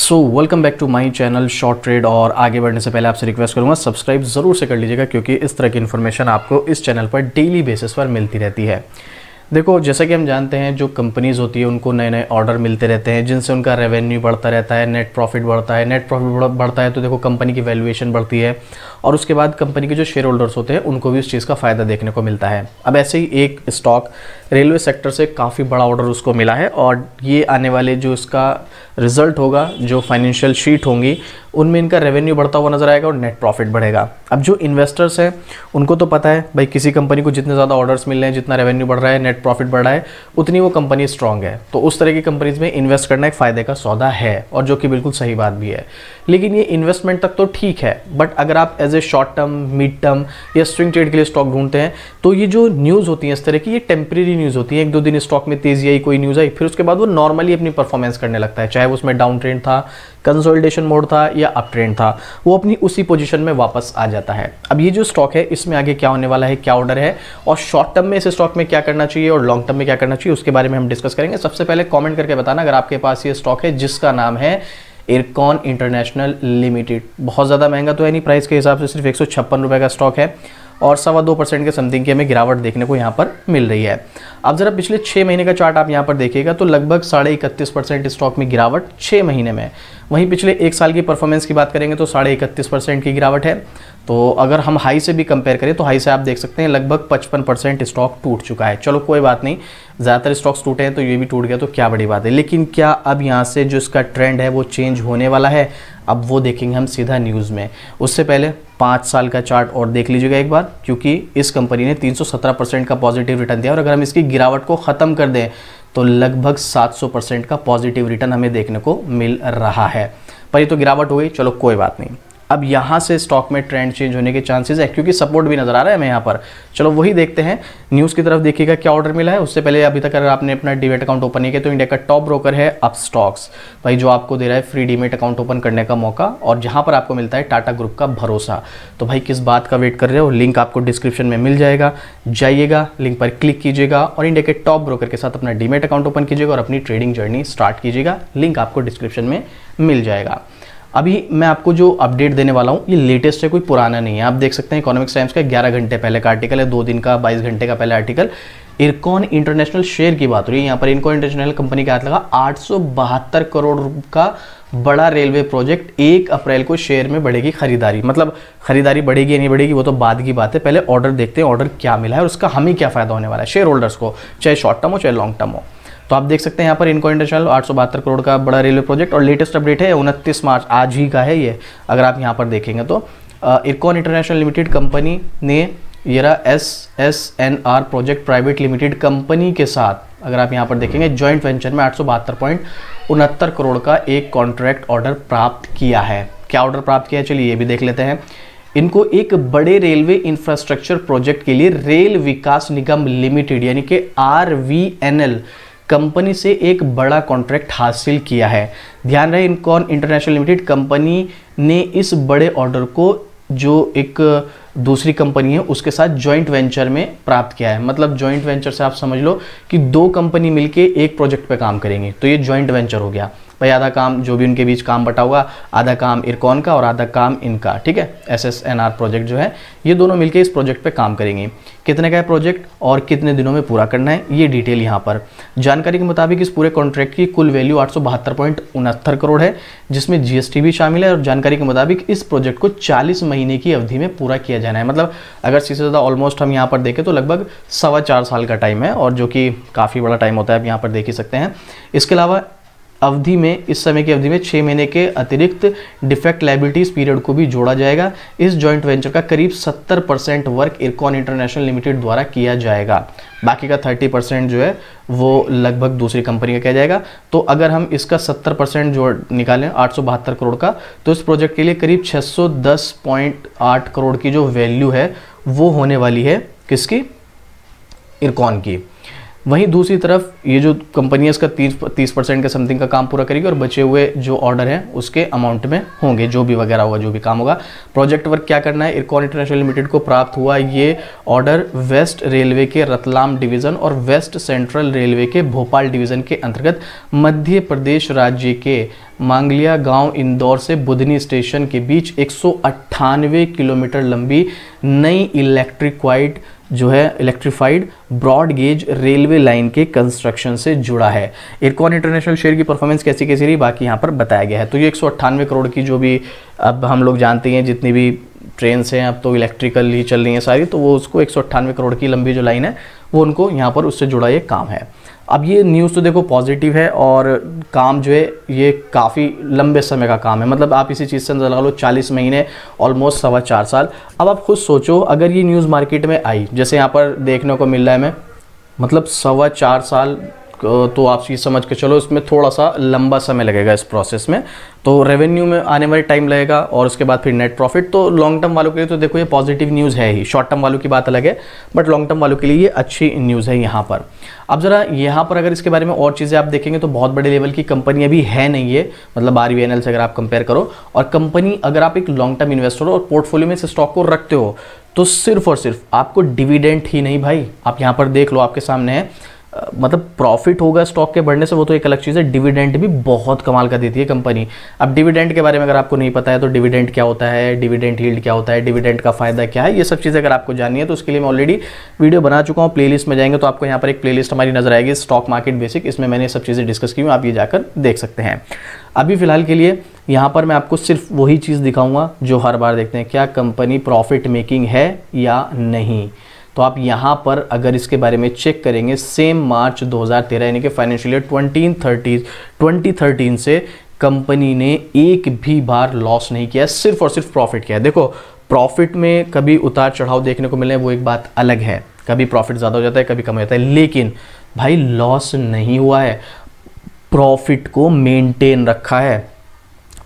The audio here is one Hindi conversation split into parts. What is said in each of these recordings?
So welcome back to my channel short trade. और आगे बढ़ने से पहले आपसे रिक्वेस्ट करूंगा सब्सक्राइब ज़रूर से कर लीजिएगा, क्योंकि इस तरह की इन्फॉर्मेशन आपको इस चैनल पर डेली बेसिस पर मिलती रहती है। देखो, जैसा कि हम जानते हैं, जो कंपनीज़ होती है उनको नए नए ऑर्डर मिलते रहते हैं, जिनसे उनका रेवेन्यू बढ़ता रहता है, नेट प्रॉफिट बढ़ता है। नेट प्रॉफिट बढ़ता है तो देखो कंपनी की वैल्यूएशन बढ़ती है, और उसके बाद कंपनी के जो शेयर होल्डर्स होते हैं उनको भी उस चीज़ का फ़ायदा देखने को मिलता है। अब ऐसे ही एक स्टॉक रेलवे सेक्टर से काफ़ी बड़ा ऑर्डर उसको मिला है, और ये आने वाले जो इसका रिजल्ट होगा, जो फाइनेंशियल शीट होंगी, उनमें इनका रेवेन्यू बढ़ता हुआ नजर आएगा और नेट प्रॉफिट बढ़ेगा। अब जो इन्वेस्टर्स हैं उनको तो पता है भाई, किसी कंपनी को जितने ज़्यादा ऑर्डर्स मिल रहे हैं, जितना रेवेन्यू बढ़ रहा है, नेट प्रॉफिट बढ़ रहा है, उतनी वो कंपनी स्ट्रांग है। तो उस तरह की कंपनीज में इन्वेस्ट करना एक फ़ायदे का सौदा है, और जो कि बिल्कुल सही बात भी है। लेकिन ये इन्वेस्टमेंट तक तो ठीक है, बट अगर आप as a short term, mid term या स्विंग ट्रेड के लिए स्टॉक ढूंढते हैं, तो ये जो न्यूज़ होती है इस तरह की, ये टेम्परेरी न्यूज़ होती है। एक दो दिन स्टॉक में तेज़ी आई, कोई न्यूज़ आई, फिर उसके बाद वो नॉर्मली अपनी परफॉर्मेंस करने लगता है, चाहे वो उसमें डाउन ट्रेंड था, कंसोलिडेशन मोड था या अप ट्रेंड था, वो अपनी उसी पोजीशन में वापस आ जाता है। अब ये जो स्टॉक है, इसमें आगे क्या होने वाला है, क्या ऑर्डर है, और शॉर्ट टर्म में इस स्टॉक में क्या करना चाहिए और लॉन्ग टर्म में क्या करना चाहिए, उसके बारे में हम डिस्कस करेंगे। सबसे पहले कमेंट करके बताना अगर आपके पास ये स्टॉक है जिसका नाम है इरकॉन इंटरनेशनल लिमिटेड। बहुत ज़्यादा महंगा तो है नहीं, प्राइस के हिसाब से सिर्फ 156 रुपये का स्टॉक है, और 2.25% के समथिंग की हमें गिरावट देखने को यहाँ पर मिल रही है। अब जरा पिछले 6 महीने का चार्ट आप यहाँ पर देखिएगा तो लगभग 31.5% स्टॉक में गिरावट 6 महीने में। वहीं पिछले 1 साल की परफॉर्मेंस की बात करेंगे तो 31.5% की गिरावट है। तो अगर हम हाई से भी कंपेयर करें तो हाई से आप देख सकते हैं लगभग 55% स्टॉक टूट चुका है। चलो कोई बात नहीं, ज़्यादातर स्टॉक्स टूटे हैं तो ये भी टूट गया तो क्या बड़ी बात है। लेकिन क्या अब यहाँ से जो इसका ट्रेंड है वो चेंज होने वाला है, अब वो देखेंगे हम सीधा न्यूज़ में। उससे पहले 5 साल का चार्ट और देख लीजिएगा एक बार, क्योंकि इस कंपनी ने 317% का पॉजिटिव रिटर्न दिया, और अगर हम इसकी गिरावट को ख़त्म कर दें तो लगभग 700% का पॉजिटिव रिटर्न हमें देखने को मिल रहा है। पर ये तो गिरावट हो गई, चलो कोई बात नहीं। अब यहाँ से स्टॉक में ट्रेंड चेंज होने के चांसेस है, क्योंकि सपोर्ट भी नज़र आ रहा है हमें यहाँ पर। चलो वही देखते हैं, न्यूज़ की तरफ देखिएगा क्या ऑर्डर मिला है। उससे पहले अभी तक अगर आपने अपना डीमेट अकाउंट ओपन नहीं किया तो इंडिया का टॉप ब्रोकर है अपस्टॉक्स भाई, जो आपको दे रहा है फ्री डीमेट अकाउंट ओपन करने का मौका, और जहाँ पर आपको मिलता है टाटा ग्रुप का भरोसा। तो भाई किस बात का वेट कर रहे हो, लिंक आपको डिस्क्रिप्शन में मिल जाएगा, जाइएगा, लिंक पर क्लिक कीजिएगा और इंडिया के टॉप ब्रोकर के साथ अपना डीमेट अकाउंट ओपन कीजिएगा और अपनी ट्रेडिंग जर्नी स्टार्ट कीजिएगा। लिंक आपको डिस्क्रिप्शन में मिल जाएगा। अभी मैं आपको जो अपडेट देने वाला हूँ ये लेटेस्ट है, कोई पुराना नहीं है। आप देख सकते हैं इकोनॉमिक्स टाइम्स का 11 घंटे पहले का आर्टिकल है, 2 दिन का 22 घंटे का पहले आर्टिकल। इरकॉन इंटरनेशनल शेयर की बात हो रही है यहाँ पर। इरकॉन इंटरनेशनल कंपनी के हाथ लगा 872 करोड़ का बड़ा रेलवे प्रोजेक्ट। 1 अप्रैल को शेयर में बढ़ेगी खरीदारी। मतलब खरीदारी बढ़ेगी या नहीं बढ़ेगी वो तो बाद की बात है, पहले ऑर्डर देखते हैं, ऑर्डर क्या मिला है और उसका हमें क्या फ़ायदा होने वाला है शेयर होल्डर्स को, चाहे शॉर्ट टर्म हो चाहे लॉन्ग टर्म हो। तो आप देख सकते हैं यहाँ पर इरकॉन इंटरनेशनल 872 करोड़ का बड़ा रेलवे प्रोजेक्ट, और लेटेस्ट अपडेट है 29 मार्च, आज ही का है ये। अगर आप यहाँ पर देखेंगे तो इरकॉन इंटरनेशनल लिमिटेड कंपनी ने ये रहा SSNR project private limited company के साथ, अगर आप यहाँ पर देखेंगे जॉइंट वेंचर में 872.69 करोड़ का एक कॉन्ट्रैक्ट ऑर्डर प्राप्त किया है। क्या ऑर्डर प्राप्त किया है, चलिए ये भी देख लेते हैं। इनको एक बड़े रेलवे इंफ्रास्ट्रक्चर प्रोजेक्ट के लिए रेल विकास निगम लिमिटेड यानी कि RVNL कंपनी से एक बड़ा कॉन्ट्रैक्ट हासिल किया है। ध्यान रहे, इरकॉन इंटरनेशनल लिमिटेड कंपनी ने इस बड़े ऑर्डर को जो एक दूसरी कंपनी है उसके साथ जॉइंट वेंचर में प्राप्त किया है। मतलब जॉइंट वेंचर से आप समझ लो कि 2 कंपनी मिलके एक प्रोजेक्ट पे काम करेंगी, तो ये जॉइंट वेंचर हो गया भाई। आधा काम जो भी उनके बीच काम बटा हुआ, आधा काम इरकॉन का और आधा काम इनका, ठीक है। SSNR प्रोजेक्ट जो है ये दोनों मिलके इस प्रोजेक्ट पे काम करेंगे। कितने का है प्रोजेक्ट और कितने दिनों में पूरा करना है, ये डिटेल यहाँ पर। जानकारी के मुताबिक इस पूरे कॉन्ट्रैक्ट की कुल वैल्यू 872.69 करोड़ है, जिसमें GST भी शामिल है। और जानकारी के मुताबिक इस प्रोजेक्ट को 40 महीने की अवधि में पूरा किया जाना है। मतलब अगर इससे ज़्यादा ऑलमोस्ट हम यहाँ पर देखें तो लगभग 4.25 साल का टाइम है, और जो कि काफ़ी बड़ा टाइम होता है, आप यहाँ पर देख ही सकते हैं। इसके अलावा अवधि में, इस समय की अवधि में 6 महीने के अतिरिक्त डिफेक्ट लायबिलिटीज़ पीरियड को भी जोड़ा जाएगा। इस जॉइंट वेंचर का करीब 70% वर्क इरकॉन इंटरनेशनल लिमिटेड द्वारा किया जाएगा, बाकी का 30% जो है वो लगभग दूसरी कंपनी का किया जाएगा। तो अगर हम इसका 70% जो निकालें 872 करोड़ का, तो इस प्रोजेक्ट के लिए करीब 610.8 करोड़ की जो वैल्यू है वो होने वाली है किसकी, इरकॉन की। वहीं दूसरी तरफ ये जो कंपनी है इसका 30% के समथिंग का काम पूरा करेगी और बचे हुए जो ऑर्डर हैं उसके अमाउंट में होंगे, जो भी वगैरह होगा, जो भी काम होगा। प्रोजेक्ट वर्क क्या करना है, इरकॉन इंटरनेशनल लिमिटेड को प्राप्त हुआ ये ऑर्डर वेस्ट रेलवे के रतलाम डिवीज़न और वेस्ट सेंट्रल रेलवे के भोपाल डिवीज़न के अंतर्गत मध्य प्रदेश राज्य के मांगलिया गांव इंदौर से बुधनी स्टेशन के बीच 198 किलोमीटर लंबी नई electrified broad gauge railway line के कंस्ट्रक्शन से जुड़ा है। इरकॉन इंटरनेशनल शेयर की परफॉर्मेंस कैसी कैसी रही बाकी यहाँ पर बताया गया है। तो ये 198 करोड़ की जो भी अब हम लोग जानते हैं जितनी भी ट्रेन हैं अब तो इलेक्ट्रिकल ही चल रही हैं सारी, तो वो उसको 198 करोड़ की लंबी जो लाइन है वो उनको यहाँ पर उससे जुड़ा ये काम है। अब ये न्यूज़ तो देखो पॉजिटिव है और काम जो है ये काफ़ी लंबे समय का काम है, मतलब आप इसी चीज़ से अंदर लगा लो 40 महीने, ऑलमोस्ट 4.25 साल। अब आप खुद सोचो अगर ये न्यूज़ मार्केट में आई, जैसे यहाँ पर देखने को मिल रहा है हमें, मतलब 4.25 साल, तो आप ये समझ के चलो इसमें थोड़ा सा लंबा समय लगेगा इस प्रोसेस में, तो रेवेन्यू में आने में टाइम लगेगा और उसके बाद फिर नेट प्रॉफिट। तो लॉन्ग टर्म वालों के लिए तो देखो ये पॉजिटिव न्यूज़ है ही, शॉर्ट टर्म वालों की बात अलग है, बट लॉन्ग टर्म वालों के लिए ये अच्छी न्यूज़ है यहाँ पर। अब ज़रा यहाँ पर अगर इसके बारे में और चीज़ें आप देखेंगे तो बहुत बड़े लेवल की कंपनी अभी है नहीं है, मतलब RVNL से अगर आप कंपेयर करो, और कंपनी अगर आप एक लॉन्ग टर्म इन्वेस्टर हो और पोर्टफोलियो में इस स्टॉक को रखते हो तो सिर्फ और सिर्फ आपको डिविडेंड ही नहीं भाई, आप यहाँ पर देख लो आपके सामने है, मतलब प्रॉफिट होगा स्टॉक के बढ़ने से वो तो एक अलग चीज़ है, डिविडेंड भी बहुत कमाल का देती है कंपनी। अब डिविडेंड के बारे में अगर आपको नहीं पता है तो डिविडेंड क्या होता है, डिविडेंड यील्ड क्या होता है, डिविडेंड का फायदा क्या है, ये सब चीज़ें अगर आपको जाननी है तो उसके लिए मैं ऑलरेडी वीडियो बना चुका हूँ। प्लेलिस्ट में जाएंगे तो आपको यहाँ पर एक प्लेलिस्ट हमारी नजर आएगी स्टॉक मार्केट बेसिक, इसमें मैंने सब चीज़ें डिस्कस की हूँ, आप ये जाकर देख सकते हैं। अभी फिलहाल के लिए यहाँ पर मैं आपको सिर्फ वही चीज़ दिखाऊंगा जो हर बार देखते हैं, क्या कंपनी प्रॉफिट मेकिंग है या नहीं। तो आप यहाँ पर अगर इसके बारे में चेक करेंगे, सेम मार्च 2013 यानी कि फाइनेंशियल ईयर 2013 से कंपनी ने एक भी बार लॉस नहीं किया, सिर्फ और सिर्फ प्रॉफिट किया है। देखो प्रॉफिट में कभी उतार चढ़ाव देखने को मिले वो एक बात अलग है, कभी प्रॉफिट ज़्यादा हो जाता है कभी कम हो जाता है, लेकिन भाई लॉस नहीं हुआ है, प्रॉफिट को मेंटेन रखा है,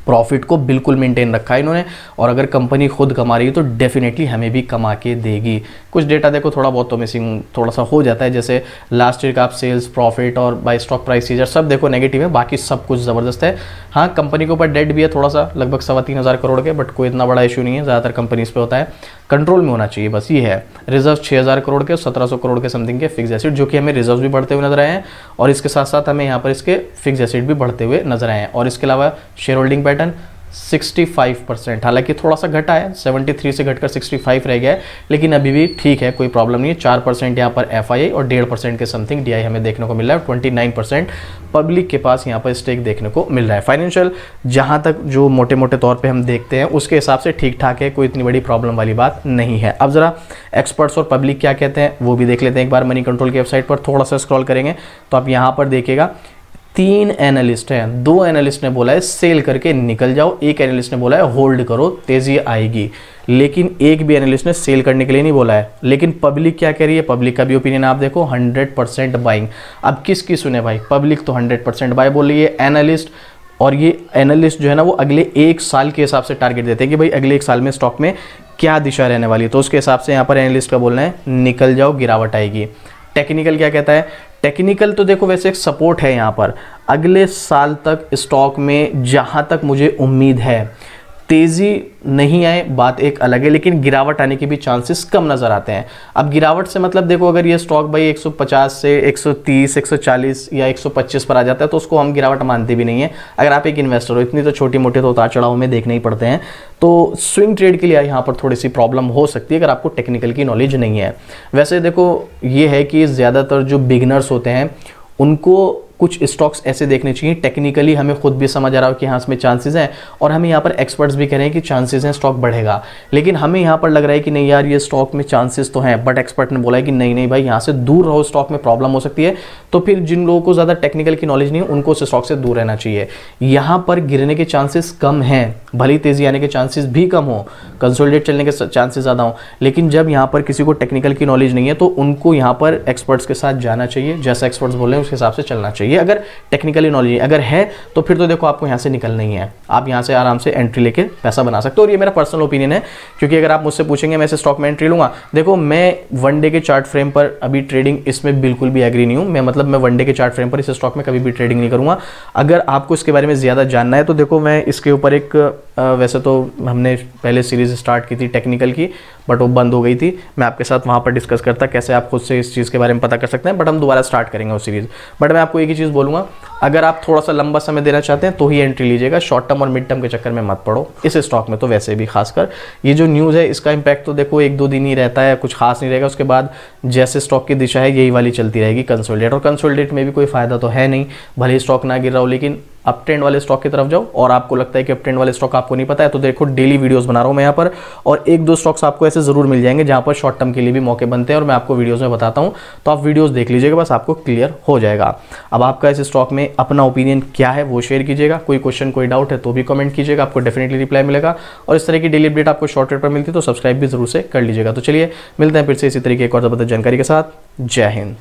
प्रॉफिट को बिल्कुल मेंटेन रखा है इन्होंने। और अगर कंपनी खुद कमा रही है तो डेफिनेटली हमें भी कमा के देगी। कुछ डेटा देखो थोड़ा बहुत तो मिसिंग थोड़ा सा हो जाता है, जैसे लास्ट ईयर का आप सेल्स, प्रॉफिट और बाय स्टॉक प्राइस सीजर सब देखो नेगेटिव है, बाकी सब कुछ ज़बरदस्त है। हाँ कंपनी के ऊपर डेट भी है थोड़ा सा, लगभग 3,25,000 करोड़ के, बट कोई इतना बड़ा इशू नहीं है, ज़्यादातर कंपनीज पे होता है, कंट्रोल में होना चाहिए बस ये है। रिजर्व 6,000 करोड़ के, 1,700 करोड़ के समथिंग के फिक्स एसेट, जो कि हमें रिजर्व भी बढ़ते हुए नजर आए हैं और इसके साथ साथ हमें यहाँ पर इसके फिक्स एसेट भी बढ़ते हुए नजर आए हैं। और इसके अलावा शेयर होल्डिंग पैटर्न 65%, हालांकि थोड़ा सा घटा है, 73 से घटकर 65 रह गया है, लेकिन अभी भी ठीक है, कोई प्रॉब्लम नहीं है। 4% यहाँ पर FII और 1.5% के समथिंग DI हमें देखने को मिल रहा है, 29% पब्लिक के पास यहाँ पर स्टेक देखने को मिल रहा है। फाइनेंशियल जहाँ तक जो मोटे मोटे तौर पे हम देखते हैं उसके हिसाब से ठीक ठाक है, कोई इतनी बड़ी प्रॉब्लम वाली बात नहीं है। अब जरा एक्सपर्ट्स और पब्लिक क्या कहते हैं वो भी देख लेते हैं एक बार। मनी कंट्रोल की वेबसाइट पर थोड़ा सा स्क्रॉल करेंगे तो आप यहाँ पर देखिएगा 3 एनालिस्ट हैं, 2 एनालिस्ट ने बोला है सेल करके निकल जाओ, एक एनालिस्ट ने बोला है होल्ड करो तेजी आएगी, लेकिन एक भी एनालिस्ट ने सेल करने के लिए नहीं बोला है। लेकिन पब्लिक क्या कह रही है, पब्लिक का भी ओपिनियन आप देखो 100% बाइंग। अब किसकी सुने भाई, पब्लिक तो 100% बाय बोल रही है, एनालिस्ट, और ये एनालिस्ट जो है ना वो अगले 1 साल के हिसाब से टारगेट देते हैं कि भाई अगले 1 साल में स्टॉक में क्या दिशा रहने वाली है, तो उसके हिसाब से यहाँ पर एनालिस्ट का बोलना है निकल जाओ गिरावट आएगी। टेक्निकल क्या कहता है, टेक्निकल तो देखो वैसे एक सपोर्ट है यहाँ पर, अगले साल तक स्टॉक में जहाँ तक मुझे उम्मीद है तेज़ी नहीं आए बात एक अलग है, लेकिन गिरावट आने के भी चांसेस कम नज़र आते हैं। अब गिरावट से मतलब देखो अगर ये स्टॉक भाई 150 से 130, 140 या 125 पर आ जाता है तो उसको हम गिरावट मानते भी नहीं है। अगर आप एक इन्वेस्टर हो, इतनी तो छोटी मोटी तो उतार चढ़ाव में देखने ही पड़ते हैं, तो स्विंग ट्रेड के लिए यहाँ पर थोड़ी सी प्रॉब्लम हो सकती है अगर आपको टेक्निकल की नॉलेज नहीं है। वैसे देखो ये है कि ज़्यादातर जो बिगनर्स होते हैं उनको कुछ स्टॉक्स ऐसे देखने चाहिए, टेक्निकली हमें खुद भी समझ आ रहा हो कि हाँ इसमें चांसेस हैं, और हमें यहाँ पर एक्सपर्ट्स भी कह रहे हैं कि चांसेस हैं स्टॉक बढ़ेगा, लेकिन हमें यहाँ पर लग रहा है कि नहीं यार ये स्टॉक में चांसेस तो हैं, बट एक्सपर्ट ने बोला है कि नहीं नहीं भाई यहाँ से दूर रहो, स्टॉक में प्रॉब्लम हो सकती है। तो फिर जिन लोगों को ज़्यादा टेक्निकल की नॉलेज नहीं है उनको उस स्टॉक से दूर रहना चाहिए। यहाँ पर गिरने के चांसेस कम हैं, भली तेजी आने के चांसेस भी कम हो, कंसोलिडेट चलने के चांसेस ज़्यादा हो, लेकिन जब यहाँ पर किसी को टेक्निकल की नॉलेज नहीं है तो उनको यहाँ पर एक्सपर्ट्स के साथ जाना चाहिए, जैसा एक्सपर्ट्स बोल रहे हैं उसके हिसाब से चलना चाहिए। चाहिए अगर टेक्निकली नॉलेज, अगर है तो फिर तो देखो आपको यहाँ से निकलना ही है, आप यहाँ से आराम से एंट्री लेके पैसा बना सकते हो। और ये मेरा पर्सनल ओपिनियन है, क्योंकि अगर आप मुझसे पूछेंगे मैं इसे स्टॉक में एंट्री लूँगा, देखो मैं वन डे के चार्ट फ्रेम पर अभी ट्रेडिंग इसमें बिल्कुल भी एग्री नहीं हूँ। मैं वन डे के चार्ट फ्रेम पर इस स्टॉक में कभी भी ट्रेडिंग नहीं करूँगा। अगर आपको इसके बारे में ज़्यादा जानना है तो देखो मैं इसके ऊपर एक वैसे तो हमने पहले सीरीज़ स्टार्ट की थी टेक्निकल की, बट वो बंद हो गई थी। मैं आपके साथ वहाँ पर डिस्कस करता कैसे आप खुद से इस चीज़ के बारे में पता कर सकते हैं, बट हम दोबारा स्टार्ट करेंगे वो सीरीज़। बट मैं आपको एक ही चीज़ बोलूँगा, अगर आप थोड़ा सा लंबा समय देना चाहते हैं तो ही एंट्री लीजिएगा, शॉर्ट टर्म और मिड टर्म के चक्कर में मत पड़ो इस स्टॉक में। तो वैसे भी खासकर ये जो न्यूज़ है इसका इम्पैक्ट तो देखो 1-2 दिन ही रहता है, कुछ खास नहीं रहेगा। उसके बाद जैसे स्टॉक की दिशा है यही वाली चलती रहेगी, कंसोलिडेट। और कंसोलिडेट में भी कोई फायदा तो है नहीं, भले ही स्टॉक ना गिर रहा हो, लेकिन अप ट्रेंड वाले स्टॉक की तरफ जाओ। और आपको लगता है कि अप ट्रेंड वाले स्टॉक आपको नहीं पता है तो देखो डेली वीडियोस बना रहा हूं मैं यहाँ पर, और 1-2 स्टॉक्स आपको ऐसे जरूर मिल जाएंगे जहां पर शॉर्ट टर्म के लिए भी मौके बनते हैं और मैं आपको वीडियोस में बताता हूं। तो आप वीडियोस देख लीजिएगा, बस आपको क्लियर हो जाएगा। अब आपका इस स्टॉक में अपना ओपिनियन क्या है वो शेयर कीजिएगा, कोई क्वेश्चन कोई डाउट है तो भी कमेंट कीजिएगा, आपको डेफिनेटली रिप्लाई मिलेगा। और इस तरह की डेली अपडेट आपको शॉर्ट रेट पर मिलती है तो सब्सक्राइब भी जरूर से कर लीजिएगा। तो चलिए मिलते हैं फिर से इसी तरीके एक और जबरदस्त जानकारी के साथ। जय हिंद।